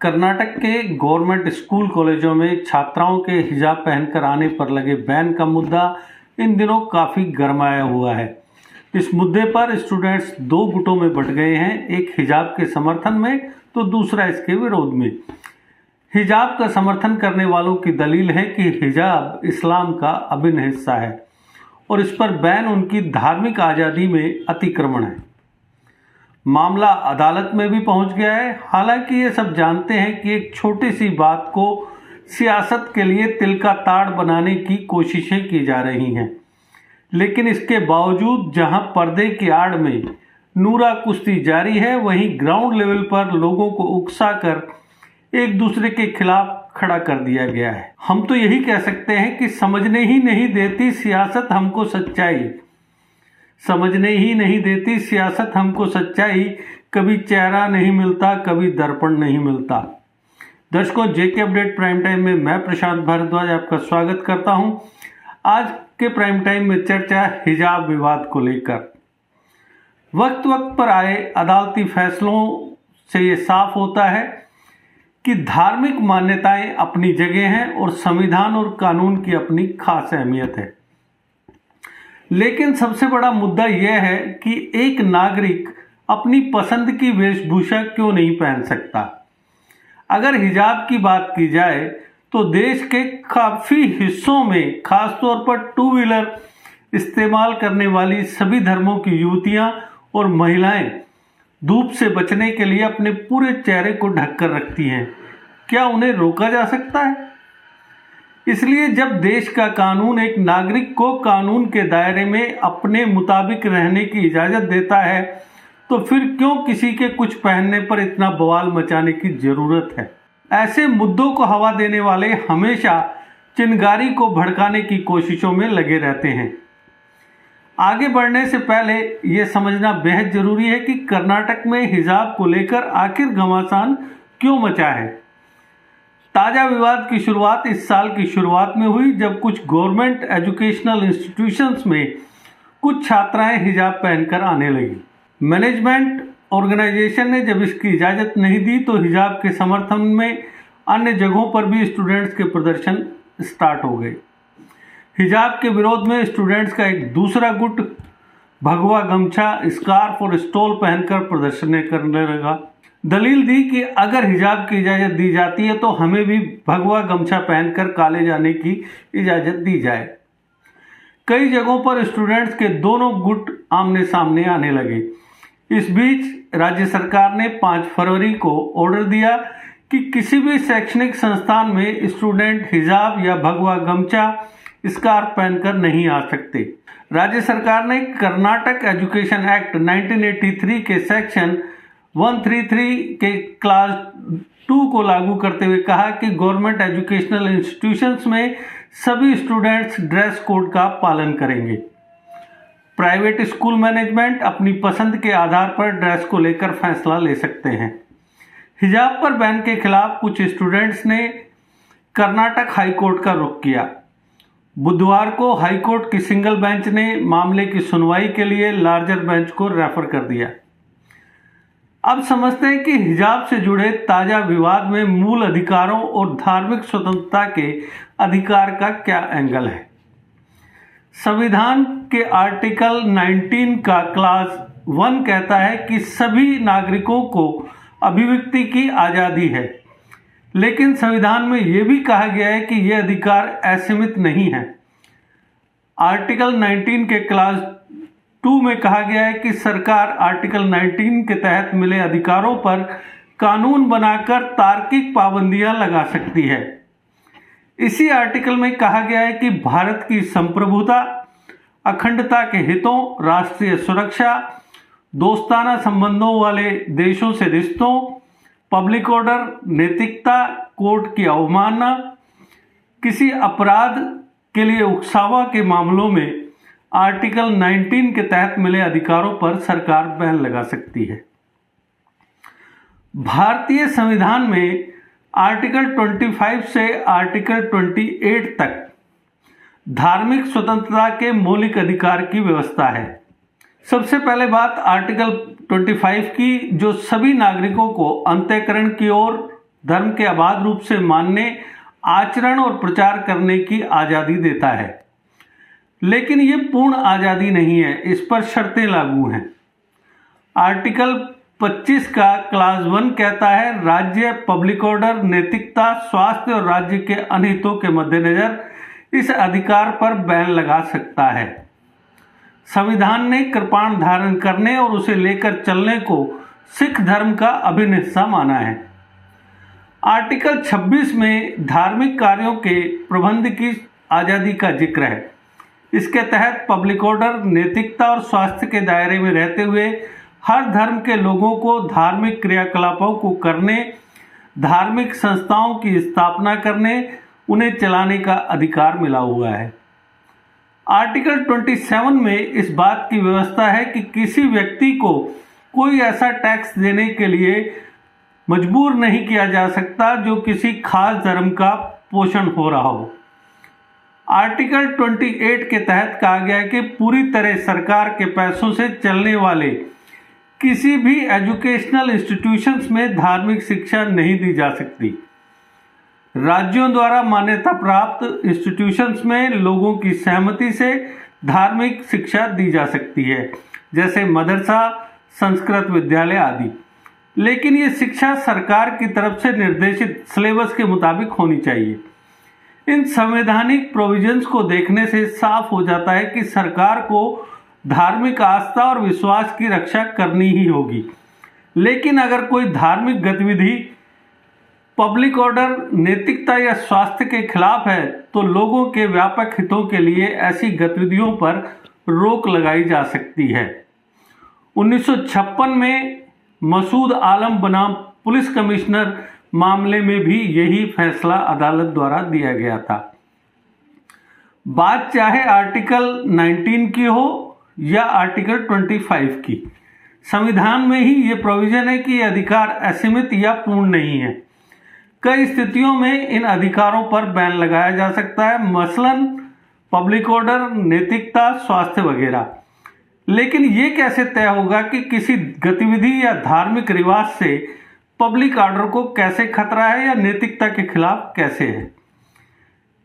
कर्नाटक के government school कॉलेजों में छात्राओं के हिजाब पहनकर आने पर लगे बैन का मुद्दा इन दिनों काफ़ी गरमाया हुआ है। इस मुद्दे पर स्टूडेंट्स दो गुटों में बंट गए हैं, एक हिजाब के समर्थन में तो दूसरा इसके विरोध में। हिजाब का समर्थन करने वालों की दलील है कि हिजाब इस्लाम का अभिन्न हिस्सा है और इस पर बैन उनकी धार्मिक आज़ादी में अतिक्रमण है। मामला अदालत में भी पहुंच गया है। हालांकि ये सब जानते हैं कि एक छोटी सी बात को सियासत के लिए तिल का ताड़ बनाने की कोशिशें की जा रही हैं, लेकिन इसके बावजूद जहां पर्दे की आड़ में नूरा कुश्ती जारी है, वहीं ग्राउंड लेवल पर लोगों को उकसाकर एक दूसरे के खिलाफ खड़ा कर दिया गया है। हम तो यही कह सकते हैं कि समझने ही नहीं देती सियासत हमको सच्चाई, समझने ही नहीं देती सियासत हमको सच्चाई, कभी चेहरा नहीं मिलता, कभी दर्पण नहीं मिलता। दर्शकों, जेके अपडेट प्राइम टाइम में मैं प्रशांत भारद्वाज आपका स्वागत करता हूं। आज के प्राइम टाइम में चर्चा हिजाब विवाद को लेकर। वक्त वक्त पर आए अदालती फैसलों से ये साफ होता है कि धार्मिक मान्यताएं अपनी जगह हैं और संविधान और कानून की अपनी खास अहमियत है। लेकिन सबसे बड़ा मुद्दा यह है कि एक नागरिक अपनी पसंद की वेशभूषा क्यों नहीं पहन सकता। अगर हिजाब की बात की जाए तो देश के काफ़ी हिस्सों में, खासतौर पर टू व्हीलर इस्तेमाल करने वाली सभी धर्मों की युवतियां और महिलाएं धूप से बचने के लिए अपने पूरे चेहरे को ढककर रखती हैं। क्या उन्हें रोका जा सकता है? इसलिए जब देश का कानून एक नागरिक को कानून के दायरे में अपने मुताबिक रहने की इजाज़त देता है, तो फिर क्यों किसी के कुछ पहनने पर इतना बवाल मचाने की ज़रूरत है? ऐसे मुद्दों को हवा देने वाले हमेशा चिंगारी को भड़काने की कोशिशों में लगे रहते हैं। आगे बढ़ने से पहले ये समझना बेहद ज़रूरी है कि कर्नाटक में हिजाब को लेकर आखिर घमासान क्यों मचा है। ताज़ा विवाद की शुरुआत इस साल की शुरुआत में हुई, जब कुछ गवर्नमेंट एजुकेशनल इंस्टीट्यूशंस में कुछ छात्राएं हिजाब पहनकर आने लगी। मैनेजमेंट ऑर्गेनाइजेशन ने जब इसकी इजाज़त नहीं दी तो हिजाब के समर्थन में अन्य जगहों पर भी स्टूडेंट्स के प्रदर्शन स्टार्ट हो गए। हिजाब के विरोध में स्टूडेंट्स का एक दूसरा गुट भगवा गमछा, स्कार्फ और स्टोल पहनकर प्रदर्शन करने लगा। दलील दी कि अगर हिजाब की इजाज़त दी जाती है तो हमें भी भगवा गमछा पहनकर कॉलेज आने की इजाज़त दी जाए। कई जगहों पर स्टूडेंट्स के दोनों गुट आमने सामने आने लगे। इस बीच राज्य सरकार ने 5 फरवरी को ऑर्डर दिया कि किसी भी शैक्षणिक संस्थान में स्टूडेंट हिजाब या भगवा गमछा, स्कार्फ पहनकर नहीं आ सकते। राज्य सरकार ने कर्नाटक एजुकेशन एक्ट 1983 के सेक्शन 133 के क्लास 2 को लागू करते हुए कहा कि गवर्नमेंट एजुकेशनल इंस्टीट्यूशंस में सभी स्टूडेंट्स ड्रेस कोड का पालन करेंगे। प्राइवेट स्कूल मैनेजमेंट अपनी पसंद के आधार पर ड्रेस को लेकर फैसला ले सकते हैं। हिजाब पर बैन के खिलाफ कुछ स्टूडेंट्स ने कर्नाटक हाई कोर्ट का रुख किया। बुधवार को हाई कोर्ट की सिंगल बेंच ने मामले की सुनवाई के लिए लार्जर बेंच को रेफर कर दिया। अब समझते हैं कि हिजाब से जुड़े ताजा विवाद में मूल अधिकारों और धार्मिक स्वतंत्रता के अधिकार का क्या एंगल है। संविधान के आर्टिकल 19 का क्लास 1 कहता है कि सभी नागरिकों को अभिव्यक्ति की आज़ादी है, लेकिन संविधान में यह भी कहा गया है कि यह अधिकार असीमित नहीं है। आर्टिकल 19 के क्लास 2 में कहा गया है कि सरकार आर्टिकल 19 के तहत मिले अधिकारों पर कानून बनाकर तार्किक पाबंदियां लगा सकती है। इसी आर्टिकल में कहा गया है कि भारत की संप्रभुता, अखंडता के हितों, राष्ट्रीय सुरक्षा, दोस्ताना संबंधों वाले देशों से रिश्तों, पब्लिक ऑर्डर, नैतिकता, कोर्ट की अवमानना, किसी अपराध के लिए उकसावा के मामलों में आर्टिकल 19 के तहत मिले अधिकारों पर सरकार बैन लगा सकती है। भारतीय संविधान में आर्टिकल 25 से आर्टिकल 28 तक धार्मिक स्वतंत्रता के मौलिक अधिकार की व्यवस्था है। सबसे पहले बात आर्टिकल 25 की, जो सभी नागरिकों को अंतःकरण की ओर धर्म के अबाध रूप से मानने, आचरण और प्रचार करने की आज़ादी देता है। लेकिन ये पूर्ण आज़ादी नहीं है, इस पर शर्तें लागू हैं। आर्टिकल 25 का क्लास 1 कहता है, राज्य पब्लिक ऑर्डर, नैतिकता, स्वास्थ्य और राज्य के अनहितों के मद्देनजर इस अधिकार पर बैन लगा सकता है। संविधान ने कृपाण धारण करने और उसे लेकर चलने को सिख धर्म का अभिन्न हिस्सा माना है। आर्टिकल 26 में धार्मिक कार्यों के प्रबंध की आज़ादी का जिक्र है। इसके तहत पब्लिक ऑर्डर, नैतिकता और स्वास्थ्य के दायरे में रहते हुए हर धर्म के लोगों को धार्मिक क्रियाकलापों को करने, धार्मिक संस्थाओं की स्थापना करने, उन्हें चलाने का अधिकार मिला हुआ है। आर्टिकल 27 में इस बात की व्यवस्था है कि किसी व्यक्ति को कोई ऐसा टैक्स देने के लिए मजबूर नहीं किया जा सकता जो किसी खास धर्म का पोषण हो रहा हो। आर्टिकल 28 के तहत कहा गया है कि पूरी तरह सरकार के पैसों से चलने वाले किसी भी एजुकेशनल इंस्टीट्यूशंस में धार्मिक शिक्षा नहीं दी जा सकती। राज्यों द्वारा मान्यता प्राप्त इंस्टीट्यूशंस में लोगों की सहमति से धार्मिक शिक्षा दी जा सकती है, जैसे मदरसा, संस्कृत विद्यालय आदि। लेकिन ये शिक्षा सरकार की तरफ से निर्देशित सिलेबस के मुताबिक होनी चाहिए। इन संवैधानिक प्रोविजंस को देखने से साफ हो जाता है कि सरकार को धार्मिक आस्था और विश्वास की रक्षा करनी ही होगी। लेकिन अगर कोई धार्मिक गतिविधि पब्लिक ऑर्डर, नैतिकता या स्वास्थ्य के खिलाफ है तो लोगों के व्यापक हितों के लिए ऐसी गतिविधियों पर रोक लगाई जा सकती है। 1956 में मसूद आलम बनाम पुलिस कमिश्नर मामले में भी यही फैसला अदालत द्वारा दिया गया था। बात चाहे आर्टिकल 19 की हो या आर्टिकल 25 की, संविधान में ही ये प्रोविजन है कि ये अधिकार असीमित या पूर्ण नहीं है। कई स्थितियों में इन अधिकारों पर बैन लगाया जा सकता है, मसलन पब्लिक ऑर्डर, नैतिकता, स्वास्थ्य वगैरह। लेकिन ये कैसे तय होगा कि किसी गतिविधि या धार्मिक रिवाज से पब्लिक ऑर्डर को कैसे खतरा है या नैतिकता के खिलाफ कैसे है?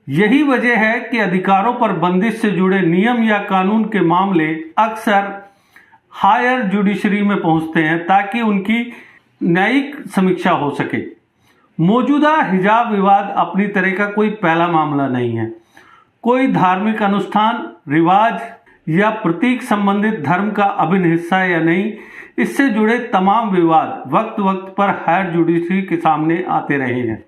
यही वजह है कि अधिकारों पर बंदिश से जुड़े नियम या कानून के मामले अक्सर हायर जुडिशरी में पहुंचते हैं ताकि उनकी न्यायिक समीक्षा हो सके। मौजूदा हिजाब विवाद अपनी तरह का कोई पहला मामला नहीं है। कोई धार्मिक अनुष्ठान, रिवाज या प्रतीक संबंधित धर्म का अभिन्न हिस्सा या नहीं, इससे जुड़े तमाम विवाद वक्त वक्त पर हायर जुडिशरी के सामने आते रहे हैं।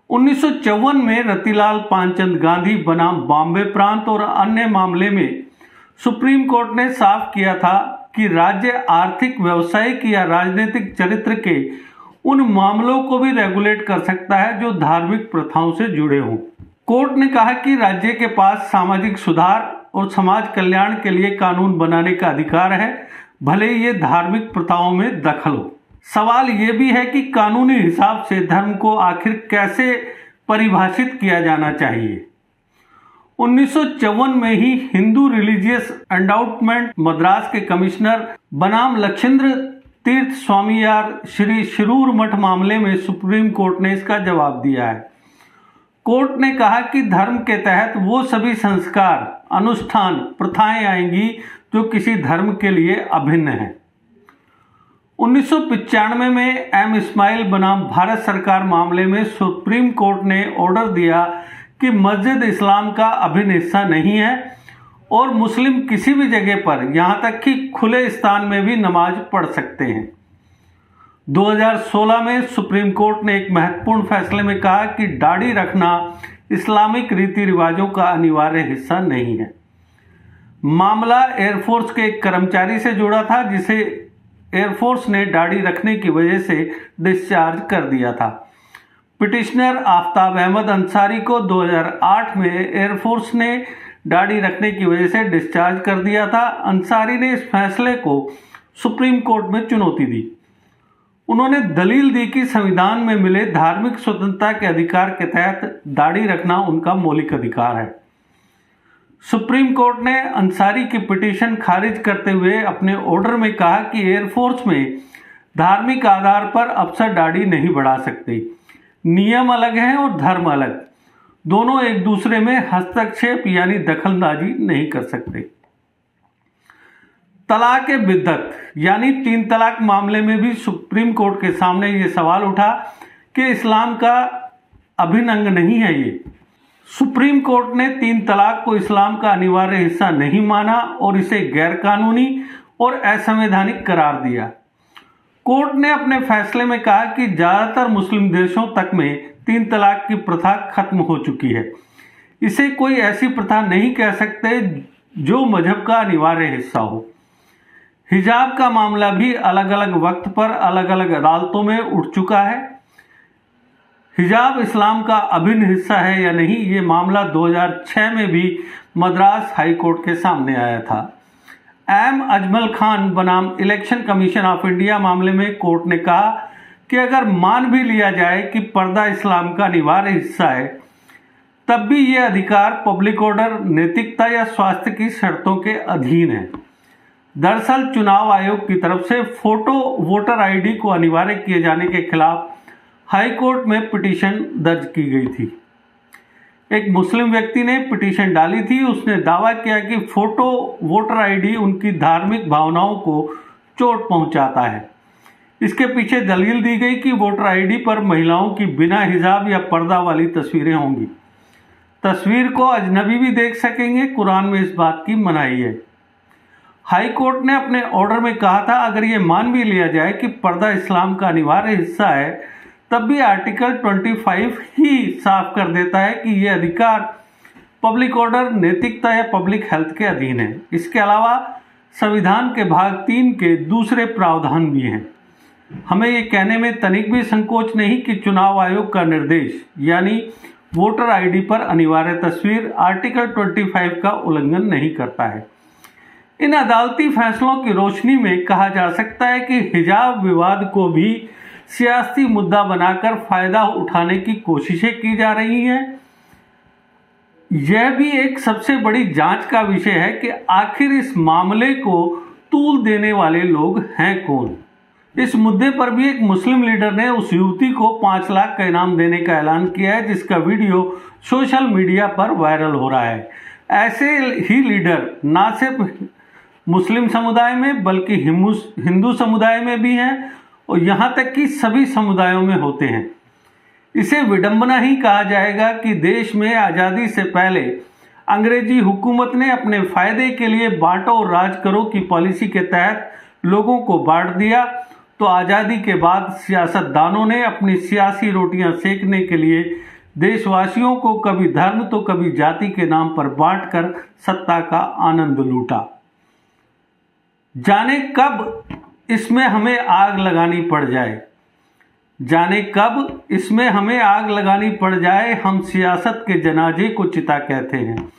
1954 में रतिलाल पांचंद गांधी बनाम बॉम्बे प्रांत और अन्य मामले में सुप्रीम कोर्ट ने साफ किया था कि राज्य आर्थिक, व्यावसायिक या राजनीतिक चरित्र के उन मामलों को भी रेगुलेट कर सकता है जो धार्मिक प्रथाओं से जुड़े हों। कोर्ट ने कहा कि राज्य के पास सामाजिक सुधार और समाज कल्याण के लिए कानून बनाने का अधिकार है, भले ये धार्मिक प्रथाओं में दखल हो। सवाल ये भी है कि कानूनी हिसाब से धर्म को आखिर कैसे परिभाषित किया जाना चाहिए। 1954 में ही हिंदू रिलीजियस एंडाउटमेंट मद्रास के कमिश्नर बनाम लक्षेंद्र तीर्थ स्वामीयार श्री शिरूर मठ मामले में सुप्रीम कोर्ट ने इसका जवाब दिया है। कोर्ट ने कहा कि धर्म के तहत वो सभी संस्कार, अनुष्ठान, प्रथाएं आएंगी जो किसी धर्म के लिए अभिन्न हैं। 1995 में एम इस्माइल बनाम भारत सरकार मामले में सुप्रीम कोर्ट ने ऑर्डर दिया कि मस्जिद इस्लाम का अभिन्न हिस्सा नहीं है और मुस्लिम किसी भी जगह पर, यहाँ तक कि खुले स्थान में भी नमाज पढ़ सकते हैं। 2016 में सुप्रीम कोर्ट ने एक महत्वपूर्ण फैसले में कहा कि दाढ़ी रखना इस्लामिक रीति रिवाजों का अनिवार्य हिस्सा नहीं है। मामला एयरफोर्स के एक कर्मचारी से जुड़ा था जिसे एयरफोर्स ने दाढ़ी रखने की वजह से डिस्चार्ज कर दिया था। पिटिशनर आफ्ताब अहमद अंसारी को 2008 में एयरफोर्स ने दाढ़ी रखने की वजह से डिस्चार्ज कर दिया था। अंसारी ने इस फैसले को सुप्रीम कोर्ट में चुनौती दी। उन्होंने दलील दी कि संविधान में मिले धार्मिक स्वतंत्रता के अधिकार के तहत दाढ़ी रखना उनका मौलिक अधिकार है। सुप्रीम कोर्ट ने अंसारी की पिटीशन खारिज करते हुए अपने ऑर्डर में कहा कि एयरफोर्स में धार्मिक आधार पर अफसर दाढ़ी नहीं बढ़ा सकते। नियम अलग हैं और धर्म अलग, दोनों एक दूसरे में हस्तक्षेप यानी दखलंदाजी नहीं कर सकते। तलाक बिद्दत यानी 3 तलाक मामले में भी सुप्रीम कोर्ट के सामने ये सवाल उठा कि इस्लाम का अभिन्न अंग नहीं है ये। सुप्रीम कोर्ट ने 3 तलाक को इस्लाम का अनिवार्य हिस्सा नहीं माना और इसे गैरकानूनी और असंवैधानिक करार दिया। कोर्ट ने अपने फैसले में कहा कि ज़्यादातर मुस्लिम देशों तक में 3 तलाक की प्रथा खत्म हो चुकी है। इसे कोई ऐसी प्रथा नहीं कह सकते जो मजहब का अनिवार्य हिस्सा हो। हिजाब का मामला भी अलग अलग वक्त पर अलग अलग अदालतों में उठ चुका है। हिजाब इस्लाम का अभिन्न हिस्सा है या नहीं, ये मामला 2006 में भी मद्रास हाई कोर्ट के सामने आया था। एम अजमल खान बनाम इलेक्शन कमीशन ऑफ इंडिया मामले में कोर्ट ने कहा कि अगर मान भी लिया जाए कि पर्दा इस्लाम का अनिवार्य हिस्सा है, तब भी ये अधिकार पब्लिक ऑर्डर, नैतिकता या स्वास्थ्य की शर्तों के अधीन है। दरअसल चुनाव आयोग की तरफ से फोटो वोटर आईडी को अनिवार्य किए जाने के खिलाफ हाई कोर्ट में पिटीशन दर्ज की गई थी। एक मुस्लिम व्यक्ति ने पिटीशन डाली थी। उसने दावा किया कि फोटो वोटर आईडी उनकी धार्मिक भावनाओं को चोट पहुंचाता है। इसके पीछे दलील दी गई कि वोटर आईडी पर महिलाओं की बिना हिजाब या पर्दा वाली तस्वीरें होंगी। तस्वीर को अजनबी भी देख सकेंगे, कुरान में इस बात की मनाही है। हाई कोर्ट ने अपने ऑर्डर में कहा था अगर ये मान भी लिया जाए कि पर्दा इस्लाम का अनिवार्य हिस्सा है, तब भी आर्टिकल 25 ही साफ कर देता है कि यह अधिकार पब्लिक ऑर्डर, नैतिकता या पब्लिक हेल्थ के अधीन है। इसके अलावा संविधान के भाग 3 के दूसरे प्रावधान भी हैं। हमें ये कहने में तनिक भी संकोच नहीं कि चुनाव आयोग का निर्देश यानी वोटर आईडी पर अनिवार्य तस्वीर आर्टिकल 25 का उल्लंघन नहीं करता है। इन अदालती फैसलों की रोशनी में कहा जा सकता है कि हिजाब विवाद को भी सियासी मुद्दा बनाकर फायदा उठाने की कोशिशें की जा रही हैं। यह भी एक सबसे बड़ी जांच का विषय है कि आखिर इस मामले को तूल देने वाले लोग हैं कौन। इस मुद्दे पर भी एक मुस्लिम लीडर ने उस युवती को 5 लाख का इनाम देने का ऐलान किया है, जिसका वीडियो सोशल मीडिया पर वायरल हो रहा है। ऐसे ही लीडर ना सिर्फ मुस्लिम समुदाय में बल्कि हिंदू समुदाय में भी हैं और यहाँ तक कि सभी समुदायों में होते हैं। इसे विडंबना ही कहा जाएगा कि देश में आज़ादी से पहले अंग्रेजी हुकूमत ने अपने फायदे के लिए बांटो और राज करो की पॉलिसी के तहत लोगों को बांट दिया, तो आज़ादी के बाद सियासतदानों ने अपनी सियासी रोटियां सेकने के लिए देशवासियों को कभी धर्म तो कभी जाति के नाम पर बांटकर सत्ता का आनंद लूटा। जाने कब इसमें हमें आग लगानी पड़ जाए, जाने कब इसमें हमें आग लगानी पड़ जाए, हम सियासत के जनाजे को चिता कहते हैं।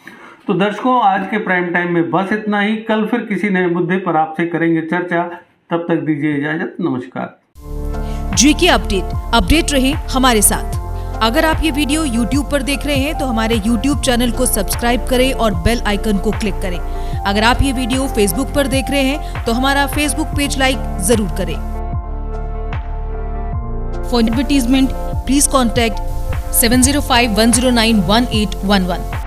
तो दर्शकों, आज के प्राइम टाइम में बस इतना ही। कल फिर किसी नए मुद्दे पर आपसे करेंगे चर्चा। तब तक दीजिए इजाजत। नमस्कार। जीके अपडेट रहे हमारे साथ। अगर आप ये वीडियो YouTube पर देख रहे हैं तो हमारे YouTube चैनल को सब्सक्राइब करें और बेल आइकन को क्लिक करें। अगर आप ये वीडियो Facebook पर देख रहे हैं तो हमारा Facebook पेज लाइक जरूर करें। For advertisement please contact 7051091811।